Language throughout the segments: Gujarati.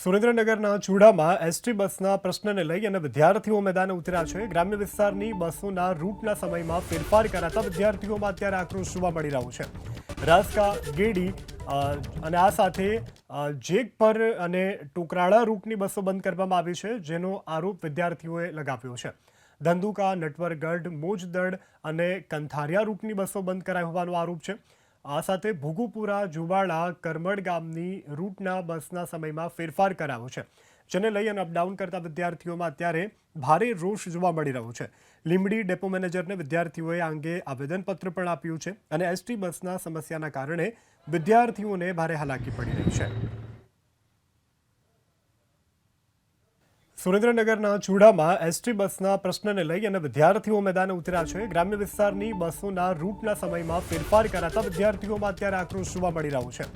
સુરેન્દ્રનગરના ચૂડામાં એસટી બસના પ્રશ્નને લઈ અને વિદ્યાર્થીઓ મેદાને ઉતર્યા છે। ગ્રામ્ય વિસ્તારની બસોના રૂટના સમયમાં ફેરફાર કરાતા વિદ્યાર્થીઓમાં અત્યારે આક્રોશ જોવા મળી રહ્યો છે। રાસકા ગેડી અને આ સાથે જેગપર અને ટોકરાળા રૂટની બસો બંધ કરવામાં આવી છે, જેનો આરોપ વિદ્યાર્થીઓએ લગાવ્યો છે। ધંધુકા, નટવરગઢ, મોજદડ અને કંથારિયા રૂટની બસો બંધ કરાઈ હોવાનો આરોપ છે। આ સાથે ભોગુપુરા, જુબાળા, કરમડ ગામની રૂટના બસના સમયમાં ફેરફાર કરાયો છે, જેને લઈ અને અપડાઉન કરતા વિદ્યાર્થીઓમાં અત્યારે ભારે રોષ જોવા મળી રહ્યો છે। લીંબડી ડેપો મેનેજરને વિદ્યાર્થીઓએ આ અંગે આવેદનપત્ર પણ આપ્યું છે અને એસટી બસના સમસ્યાના કારણે વિદ્યાર્થીઓને ભારે હાલાકી પડી રહી છે। સુરેન્દ્રનગરના ચૂડામાં એસટી બસના પ્રશ્નને લઈ અને વિદ્યાર્થીઓ મેદાને ઉતર્યા છે। ગ્રામ્ય વિસ્તારની બસોના રૂટના સમયમાં ફેરફાર કરાતા વિદ્યાર્થીઓમાં અત્યારે આક્રોશ જોવા મળી રહ્યો છે।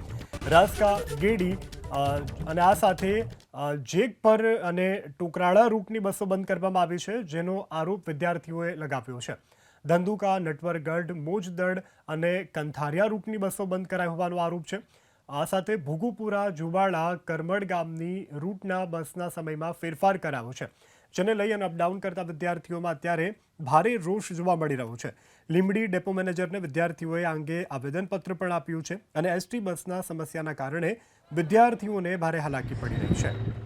રાસકા ગેડી અને આ સાથે જેગપર અને ટોકરાળા રૂટની બસો બંધ કરવામાં આવી છે, જેનો આરોપ વિદ્યાર્થીઓએ લગાવ્યો છે। ધંધુકા, નટવરગઢ, મોજદડ અને કંથારિયા રૂટની બસો બંધ કરાઈ હોવાનો આરોપ છે। આ સાથે ભોગુપુરા, જુબાળા, કરમડ ગામની રૂટના બસના સમયમાં ફેરફાર કરાયો છે, જેને લઈ અને અપડાઉન કરતા વિદ્યાર્થીઓમાં અત્યારે ભારે રોષ જોવા મળી રહ્યો છે। લીંબડી ડેપો મેનેજરને વિદ્યાર્થીઓએ આ અંગે આવેદનપત્ર પણ આપ્યું છે અને એસટી બસના સમસ્યાના કારણે વિદ્યાર્થીઓને ભારે હાલાકી પડી રહી છે।